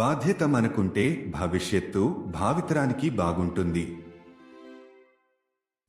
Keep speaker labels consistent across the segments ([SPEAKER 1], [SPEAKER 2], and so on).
[SPEAKER 1] బాధ్యత మనకుంటే భవిష్యత్తు భావితరానికి బాగుంటుంది.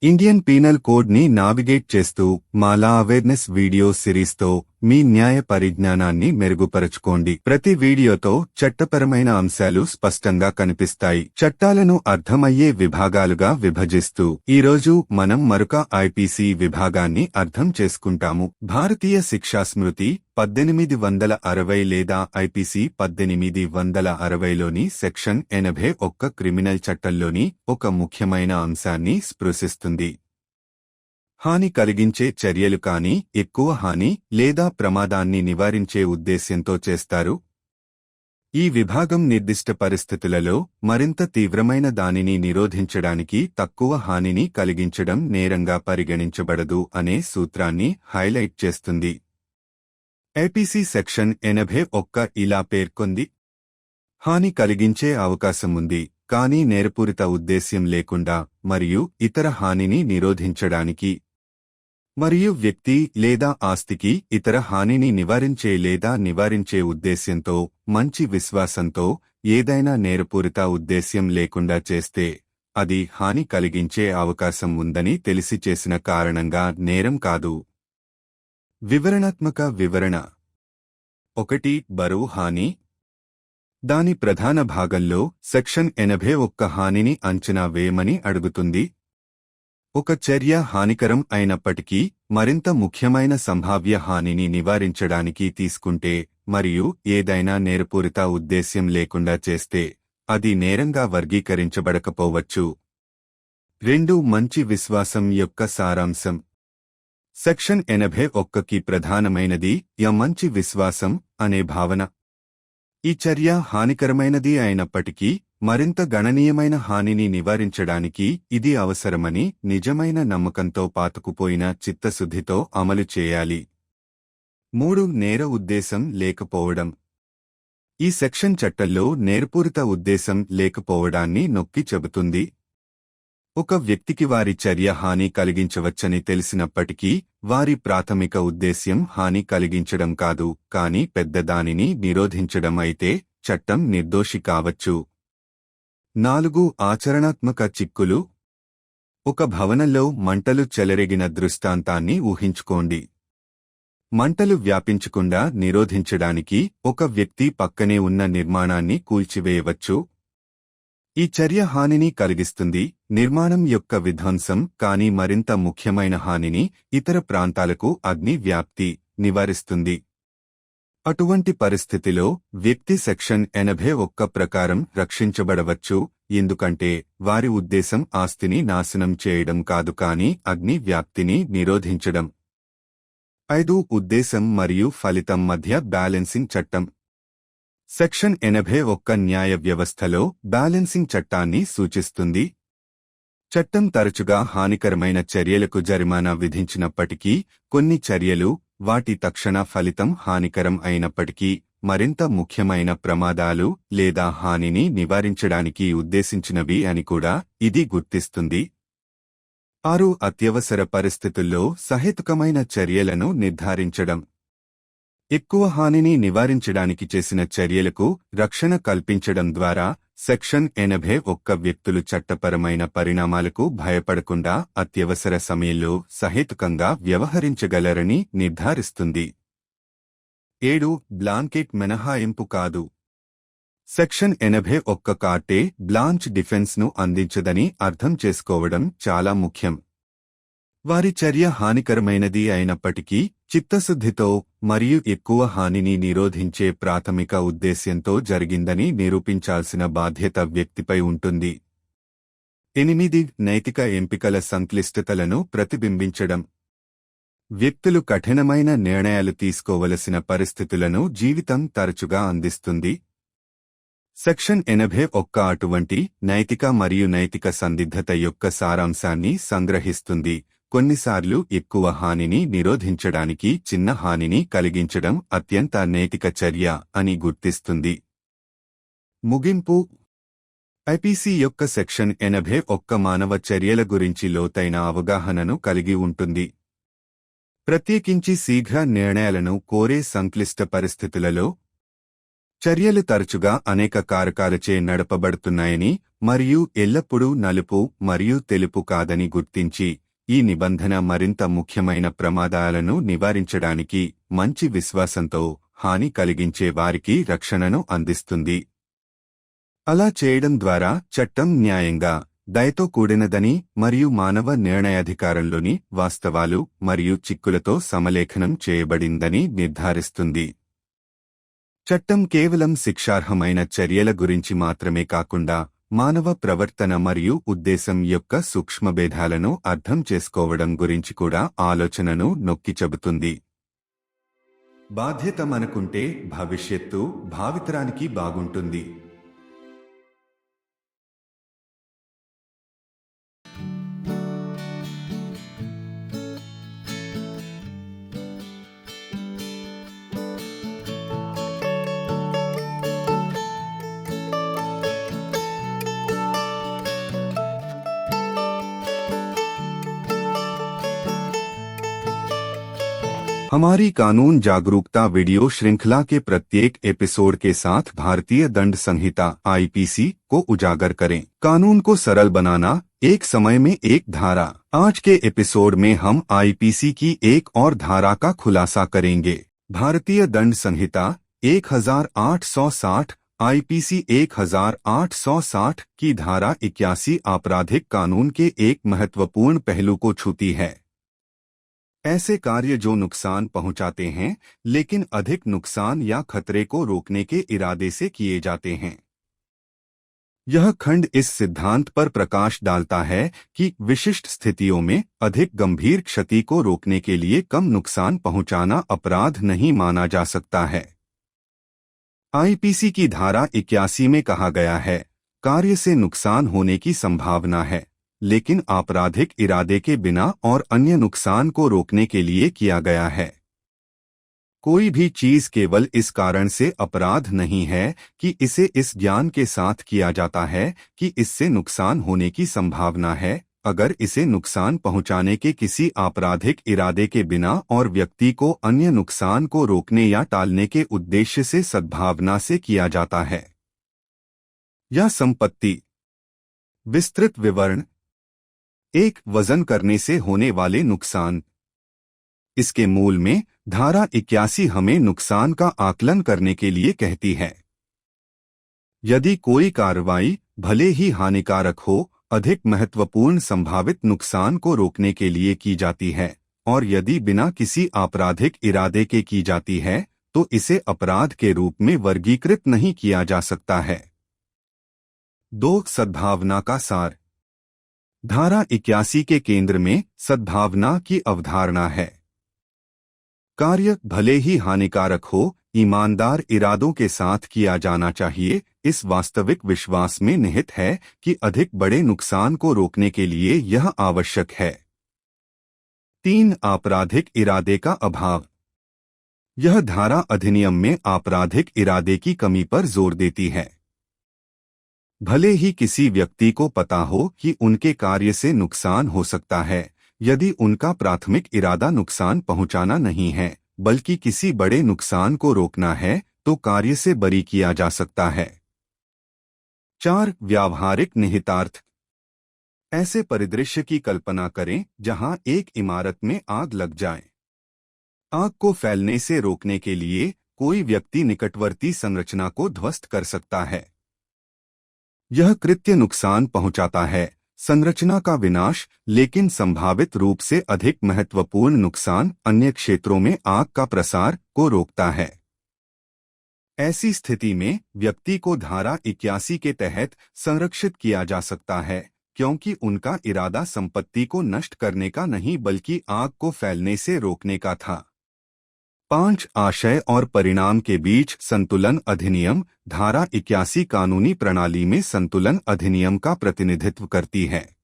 [SPEAKER 1] ఇండియన్ పీనల్ కోడ్ ని నావిగేట్ చేస్తూ మాలా అవేర్నెస్ వీడియో సిరీస్తో మీ న్యాయ పరిజ్ఞానాన్ని మెరుగుపరచుకోండి. ప్రతి వీడియోతో చట్టపరమైన అంశాలు స్పష్టంగా కనిపిస్తాయి. చట్టాలను అర్థమయ్యే విభాగాలుగా విభజిస్తూ ఈరోజు మనం మరొక ఐపీసీ విభాగాన్ని అర్థం చేసుకుంటాము. భారతీయ శిక్షా స్మృతి 1860 లేదా ఐపీసీ 1860లోని సెక్షన్ 81 క్రిమినల్ చట్టంలోని ఒక ముఖ్యమైన అంశాన్ని స్పృశిస్తుంది. హాని కలిగించే చర్యలు కాని ఎక్కువ హాని లేదా ప్రమాదాన్ని నివారించే ఉద్దేశ్యంతో చేస్తారు. ఈ విభాగం నిర్దిష్ట పరిస్థితులలో మరింత తీవ్రమైన దానిని నిరోధించడానికి తక్కువ హానిని కలిగించడం నేరంగా పరిగణించబడదు అనే సూత్రాన్ని హైలైట్ చేస్తుంది. ఐపీసీ సెక్షన్ 81 ఇలా పేర్కొంది: హాని కలిగించే అవకాశముంది కానీ నేరపూరిత ఉద్దేశ్యం లేకుండా మరియు ఇతర హానిని నిరోధించడానికి మరియు వ్యక్తి లేదా ఆస్తికి ఇతర హానిని నివారించే ఉద్దేశ్యంతో మంచి విశ్వాసంతో ఏదైనా నేరపూరిత ఉద్దేశ్యం లేకుండా చేస్తే అది హాని కలిగించే అవకాశం ఉందని తెలిసి చేసిన కారణంగా నేరం కాదు. వివరణాత్మక వివరణ 1. బరువు హాని. దాని ప్రధాన భాగంలో సెక్షన్ 81 హానిని అంచనా వేయమని అడుగుతుంది. ఒక చర్య హానికరం అయినప్పటికీ మరింత ముఖ్యమైన సంభావ్య హానిని నివారించడానికి తీసుకుంటే మరియు ఏదైనా నేరపూరిత ఉద్దేశ్యం లేకుండా చేస్తే అది నేరంగా వర్గీకరించబడకపోవచ్చు. 2. మంచి విశ్వాసం యొక్క సారాంశం. సెక్షన్ 81కి ప్రధానమైనది మంచి విశ్వాసం అనే భావన. ఈ చర్య హానికరమైనది అయినప్పటికీ మరింత గణనీయమైన హానిని నివారించడానికి ఇది అవసరమని నిజమైన నమ్మకంతో పాతుకుపోయిన చిత్తశుద్ధితో అమలు చేయాలి. 3. నేర ఉద్దేశం లేకపోవడం. ఈ సెక్షన్ చట్టంలో నేరపూరిత ఉద్దేశం లేకపోవడాన్ని నొక్కి చెబుతుంది. ఒక వ్యక్తికి వారి చర్య హాని కలిగించవచ్చని తెలిసినప్పటికీ వారి ప్రాథమిక ఉద్దేశ్యం హాని కలిగించడం కాదు కాని పెద్దదానిని నిరోధించడం అయితే చట్టం నిర్దోషి కావచ్చు. 4. ఆచరణాత్మక చిక్కులు. ఒక భవనంలో మంటలు చెలరేగిన దృష్టాంతాన్ని ఊహించుకోండి. మంటలు వ్యాపించకుండా నిరోధించడానికి ఒక వ్యక్తి పక్కనే ఉన్న నిర్మాణాన్ని కూల్చివేయవచ్చు. ఈ చర్య హానిని కలిగిస్తుంది, నిర్మాణం యొక్క విధ్వంసం కాని మరింత ముఖ్యమైన హానిని ఇతర ప్రాంతాలకు అగ్ని వ్యాప్తి నివారిస్తుంది. అటువంటి పరిస్థితిలో వ్యక్తి సెక్షన్ 81 ప్రకారం రక్షించబడవచ్చు ఎందుకంటే వారి ఉద్దేశం ఆస్తిని నాశనం చేయడం కాదు కాని అగ్ని వ్యాప్తిని నిరోధించడం. 5. ఉద్దేశం మరియు ఫలితం మధ్య బ్యాలెన్సింగ్ చట్టం. సెక్షన్ 81 న్యాయ వ్యవస్థలో బ్యాలెన్సింగ్ చట్టాన్ని సూచిస్తుంది. చట్టం తరచుగా హానికరమైన చర్యలకు జరిమానా విధించినప్పటికీ కొన్ని చర్యలు వాటి తక్షణ ఫలితం హానికరం అయినప్పటికీ మరింత ముఖ్యమైన ప్రమాదాలు లేదా హానిని నివారించడానికి ఉద్దేశించినవి అని కూడా ఇది గుర్తిస్తుంది. 6. అత్యవసర పరిస్థితుల్లో సహేతుకమైన చర్యలను నిర్ధారించడం. ఎక్కువ హానిని నివారించడానికి చేసిన చర్యలకు రక్షణ కల్పించడం ద్వారా సెక్షన్ 81 వ్యక్తులు చట్టపరమైన పరిణామాలకు భయపడకుండా అత్యవసర సమయంలో సహేతుకంగా వ్యవహరించగలరని నిర్ధారిస్తుంది. 7. బ్లాంకెట్ మినహాయింపు కాదు. సెక్షన్ 81 కార్టే బ్లాంచ్ డిఫెన్స్ను అందించదని అర్థం చేసుకోవడం చాలా ముఖ్యం. వారి చర్య హానికరమైనది అయినప్పటికీ చిత్తశుద్ధితో మరియు ఎక్కువ హానిని నిరోధించే ప్రాథమిక ఉద్దేశ్యంతో జరిగిందని నిరూపించాల్సిన బాధ్యత వ్యక్తిపై ఉంటుంది. 8. నైతిక ఎంపికల సంక్లిష్టతలను ప్రతిబింబించడం. వ్యక్తులు కఠినమైన నిర్ణయాలు తీసుకోవలసిన పరిస్థితులను జీవితం తరచుగా అందిస్తుంది. సెక్షన్ 81 అటువంటి నైతిక మరియు నైతిక సందిగ్ధత యొక్క సారాంశాన్ని సంగ్రహిస్తుంది. కొన్నిసార్లు ఎక్కువ హానిని నిరోధించడానికి చిన్న హానిని కలిగించడం అత్యంత నైతిక చర్య అని గుర్తిస్తుంది. ముగింపు. ఐపీసీ యొక్క సెక్షన్ 81 మానవ చర్యల గురించి లోతైన అవగాహనను కలిగి ఉంటుంది. ప్రత్యేకించి శీఘ్ర నిర్ణయాలను కోరే సంక్లిష్ట పరిస్థితులలో చర్యలు తరచుగా అనేక కారకాలచే నడపబడుతున్నాయని మరియు ఎల్లప్పుడూ నలుపు మరియు తెలుపు కాదని గుర్తించి ఈ నిబంధన మరింత ముఖ్యమైన ప్రమాదాలను నివారించడానికి మంచి విశ్వాసంతో హాని కలిగించే వారికి రక్షణను అందిస్తుంది. అలా చేయడం ద్వారా చట్టం న్యాయంగా, దయతో కూడినదని మరియు మానవ నిర్ణయాధికారంలోని వాస్తవాలు మరియు చిక్కులతో సమలేఖనం చేయబడిందని నిర్ధారిస్తుంది. చట్టం కేవలం శిక్షార్హమైన చర్యల గురించి మాత్రమే కాకుండా మానవ ప్రవర్తన మరియు ఉద్దేశం యొక్క సూక్ష్మభేదాలను అర్థం చేసుకోవడం గురించి కూడా ఆలోచనను నొక్కి చెబుతుంది. బాధ్యత మనకుంటే భవిష్యత్తు భావితరానికి బాగుంటుంది. हमारी कानून जागरूकता वीडियो श्रृंखला के प्रत्येक एपिसोड के साथ भारतीय दंड संहिता (आईपीसी) को उजागर करें। कानून को सरल बनाना, एक समय में एक धारा। आज के एपिसोड में हम आईपीसी की एक और धारा का खुलासा करेंगे। भारतीय दंड संहिता 1860 आईपीसी 1860 की धारा 81 आपराधिक कानून के एक महत्वपूर्ण पहलू को छूती है। ऐसे कार्य जो नुकसान पहुंचाते हैं लेकिन अधिक नुकसान या खतरे को रोकने के इरादे से किए जाते हैं। यह खंड इस सिद्धांत पर प्रकाश डालता है कि विशिष्ट स्थितियों में अधिक गंभीर क्षति को रोकने के लिए कम नुकसान पहुंचाना अपराध नहीं माना जा सकता है। आईपीसी की धारा 81 में कहा गया है, कार्य से नुकसान होने की संभावना है लेकिन आपराधिक इरादे के बिना और अन्य नुकसान को रोकने के लिए किया गया है। कोई भी चीज केवल इस कारण से अपराध नहीं है कि इसे इस ज्ञान के साथ किया जाता है कि इससे नुकसान होने की संभावना है, अगर इसे नुकसान पहुंचाने के किसी आपराधिक इरादे के बिना और व्यक्ति को अन्य नुकसान को रोकने या टालने के उद्देश्य से सद्भावना से किया जाता है। यह संपत्ति विस्तृत विवरण एक वजन करने से होने वाले नुकसान। इसके मूल में धारा 81 हमें नुकसान का आकलन करने के लिए कहती है। यदि कोई कार्रवाई भले ही हानिकारक हो, अधिक महत्वपूर्ण संभावित नुकसान को रोकने के लिए की जाती है और यदि बिना किसी आपराधिक इरादे के की जाती है तो इसे अपराध के रूप में वर्गीकृत नहीं किया जा सकता है। 2. सद्भावना का सार। धारा 81 के केंद्र में सद्भावना की अवधारणा है। कार्य भले ही हानिकारक हो, ईमानदार इरादों के साथ किया जाना चाहिए, इस वास्तविक विश्वास में निहित है कि अधिक बड़े नुकसान को रोकने के लिए यह आवश्यक है। 3. आपराधिक इरादे का अभाव। यह धारा अधिनियम में आपराधिक इरादे की कमी पर जोर देती है। भले ही किसी व्यक्ति को पता हो कि उनके कार्य से नुकसान हो सकता है, यदि उनका प्राथमिक इरादा नुकसान पहुंचाना नहीं है बल्कि किसी बड़े नुकसान को रोकना है, तो कार्य से बरी किया जा सकता है। 4. व्यावहारिक निहितार्थ। ऐसे परिदृश्य की कल्पना करें जहां एक इमारत में आग लग जाए। आग को फैलने से रोकने के लिए कोई व्यक्ति निकटवर्ती संरचना को ध्वस्त कर सकता है। यह कृत्य नुकसान पहुंचाता है, संरचना का विनाश, लेकिन संभावित रूप से अधिक महत्वपूर्ण नुकसान अन्य क्षेत्रों में आग का प्रसार को रोकता है। ऐसी स्थिति में व्यक्ति को धारा 81 के तहत संरक्षित किया जा सकता है क्योंकि उनका इरादा संपत्ति को नष्ट करने का नहीं बल्कि आग को फैलने से रोकने का था। 5. आशय और परिणाम के बीच संतुलन अधिनियम। धारा 81 कानूनी प्रणाली में संतुलन अधिनियम का प्रतिनिधित्व करती है।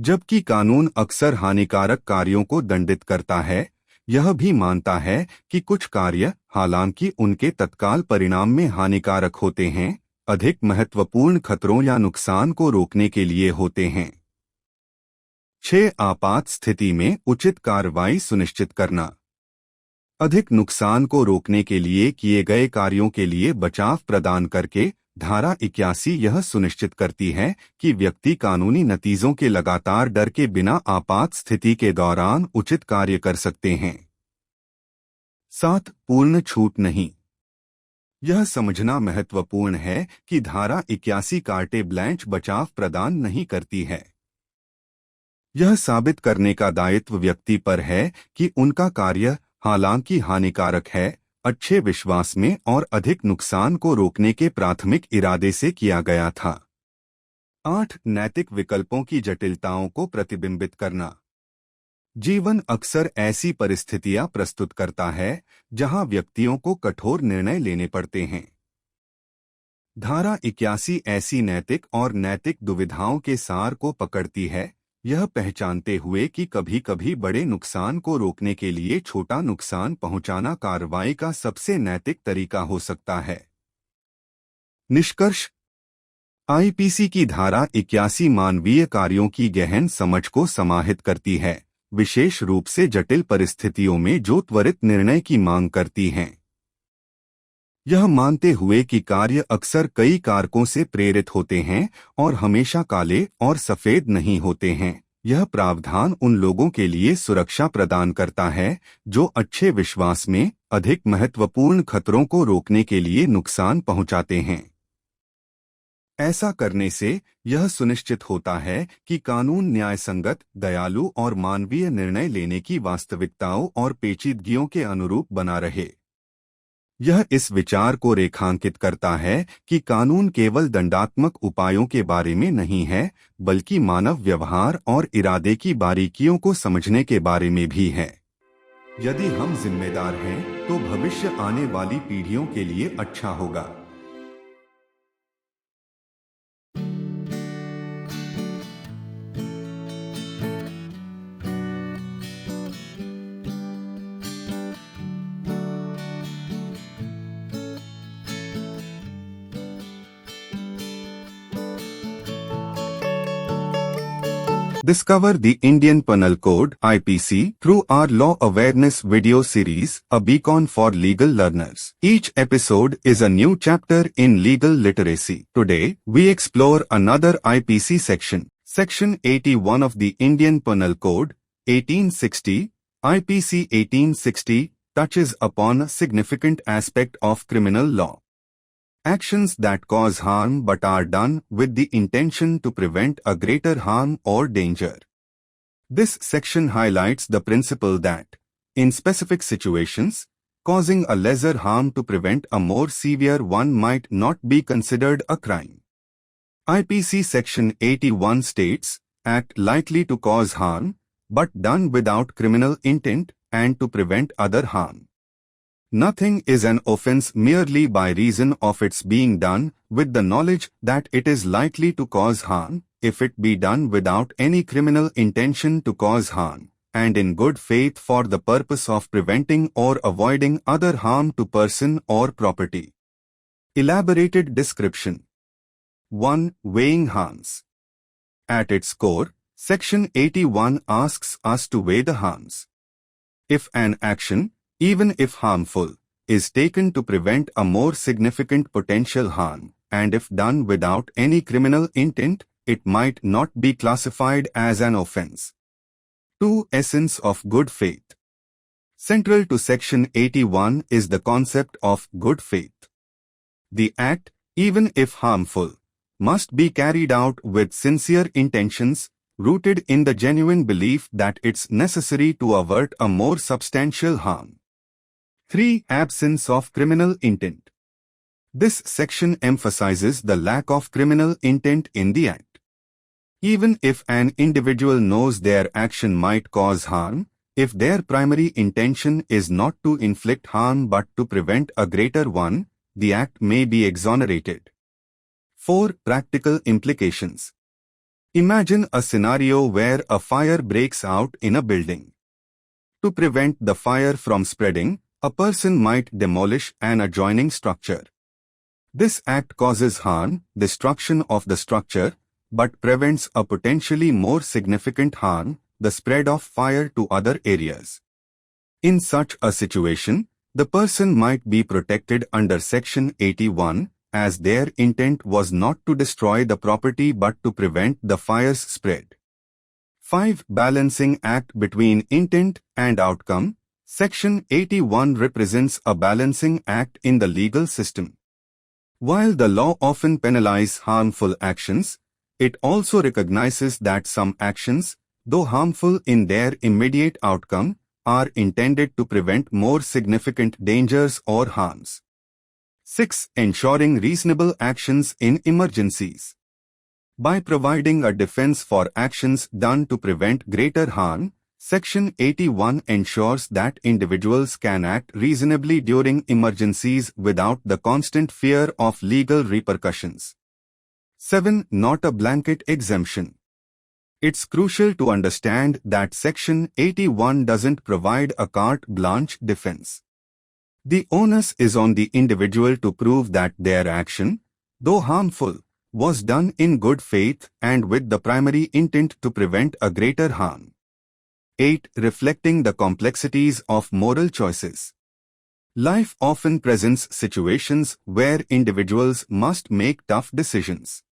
[SPEAKER 1] जबकि कानून अक्सर हानिकारक कार्यों को दंडित करता है, यह भी मानता है कि कुछ कार्य, हालांकि उनके तत्काल परिणाम में हानिकारक होते हैं, अधिक महत्वपूर्ण खतरों या नुकसान को रोकने के लिए होते हैं। 6. आपात स्थिति में उचित कार्रवाई सुनिश्चित करना। अधिक नुकसान को रोकने के लिए किए गए कार्यों के लिए बचाव प्रदान करके धारा 81 यह सुनिश्चित करती है कि व्यक्ति कानूनी नतीजों के लगातार डर के बिना आपात स्थिति के दौरान उचित कार्य कर सकते हैं। 7. पूर्ण छूट नहीं। यह समझना महत्वपूर्ण है कि धारा 81 कार्टे ब्लैंच बचाव प्रदान नहीं करती है। यह साबित करने का दायित्व व्यक्ति पर है कि उनका कार्य हालांकि हानिकारक है, अच्छे विश्वास में और अधिक नुकसान को रोकने के प्राथमिक इरादे से किया गया था। 8. नैतिक विकल्पों की जटिलताओं को प्रतिबिंबित करना। जीवन अक्सर ऐसी परिस्थितियां प्रस्तुत करता है जहां व्यक्तियों को कठोर निर्णय लेने पड़ते हैं। धारा 81 ऐसी नैतिक और नैतिक दुविधाओं के सार को पकड़ती है, यह पहचानते हुए कि कभी-कभी बड़े नुकसान को रोकने के लिए छोटा नुकसान पहुंचाना कार्रवाई का सबसे नैतिक तरीका हो सकता है। निष्कर्ष: आईपीसी की धारा 81 मानवीय कार्यों की गहन समझ को समाहित करती है, विशेष रूप से जटिल परिस्थितियों में जो त्वरित निर्णय की मांग करती हैं। यह मानते हुए कि कार्य अक्सर कई कारकों से प्रेरित होते हैं और हमेशा काले और सफेद नहीं होते हैं, यह प्रावधान उन लोगों के लिए सुरक्षा प्रदान करता है जो अच्छे विश्वास में अधिक महत्वपूर्ण खतरों को रोकने के लिए नुकसान पहुंचाते हैं। ऐसा करने से यह सुनिश्चित होता है कि कानून न्यायसंगत, दयालु और मानवीय निर्णय लेने की वास्तविकताओं और पेचीदगियों के अनुरूप बना रहे। यह इस विचार को रेखांकित करता है कि कानून केवल दंडात्मक उपायों के बारे में नहीं है, बल्कि मानव व्यवहार और इरादे की बारीकियों को समझने के बारे में भी है। यदि हम जिम्मेदार हैं, तो भविष्य आने वाली पीढ़ियों के लिए अच्छा होगा। Discover the Indian Penal Code (IPC) through our Law Awareness video series, a beacon for legal learners. Each episode is a new chapter in legal literacy. Today, we explore another IPC section. Section 81 of the Indian Penal Code, 1860, IPC 1860, touches upon a significant aspect of criminal law. Actions that cause harm but are done with the intention to prevent a greater harm or danger. This section highlights the principle that, in specific situations, causing a lesser harm to prevent a more severe one might not be considered a crime. IPC Section 81 states, act likely to cause harm, but done without criminal intent and to prevent other harm. Nothing is an offense merely by reason of its being done with the knowledge that it is likely to cause harm, if it be done without any criminal intention to cause harm, and in good faith for the purpose of preventing or avoiding other harm to person or property. Elaborated description. 1. Weighing harms. At its core, Section 81 asks us to weigh the harms. If an action, even if harmful, is taken to prevent a more significant potential harm, and if done without any criminal intent, it might not be classified as an offense. 2. Essence of good faith. Central to Section 81 is the concept of good faith. The act, even if harmful, must be carried out with sincere intentions, rooted in the genuine belief that it's necessary to avert a more substantial harm. 3. Absence of criminal intent. This section emphasizes the lack of criminal intent in the act. Even if an individual knows their action might cause harm, if their primary intention is not to inflict harm but to prevent a greater one, the act may be exonerated. 4. Practical implications. Imagine a scenario where a fire breaks out in a building. To prevent the fire from spreading, a person might demolish an adjoining structure. This act causes harm, destruction of the structure, but prevents a potentially more significant harm, the spread of fire to other areas. In such a situation, the person might be protected under Section 81, as their intent was not to destroy the property but to prevent the fire's spread. 5. Balancing act between intent and outcome. Section 81 represents a balancing act in the legal system. While the law often penalizes harmful actions, it also recognizes that some actions, though harmful in their immediate outcome, are intended to prevent more significant dangers or harms. 6. Ensuring reasonable actions in emergencies. By providing a defense for actions done to prevent greater harm, Section 81 ensures that individuals can act reasonably during emergencies without the constant fear of legal repercussions. 7. Not a blanket exemption. It's crucial to understand that Section 81 doesn't provide a carte blanche defense. The onus is on the individual to prove that their action, though harmful, was done in good faith and with the primary intent to prevent a greater harm. 8. Reflecting the complexities of moral choices. Life often presents situations where individuals must make tough decisions.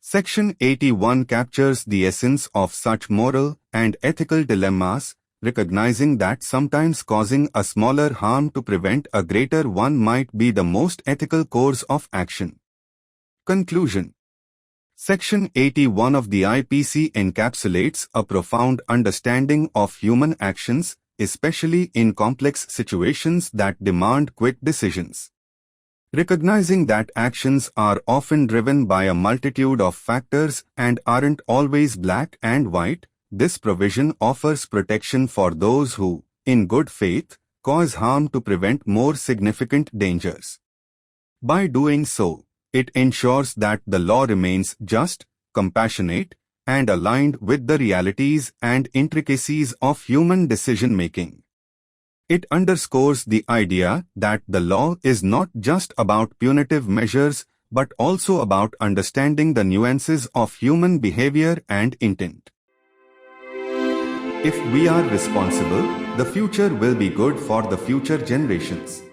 [SPEAKER 1] Section 81 captures the essence of such moral and ethical dilemmas, recognizing that sometimes causing a smaller harm to prevent a greater one might be the most ethical course of action. Conclusion. Section 81 of the IPC encapsulates a profound understanding of human actions, especially in complex situations that demand quick decisions. Recognizing that actions are often driven by a multitude of factors and aren't always black and white, this provision offers protection for those who, in good faith, cause harm to prevent more significant dangers. By doing so, it ensures that the law remains just, compassionate, and aligned with the realities and intricacies of human decision-making. It underscores the idea that the law is not just about punitive measures but also about understanding the nuances of human behavior and intent. If we are responsible, the future will be good for the future generations.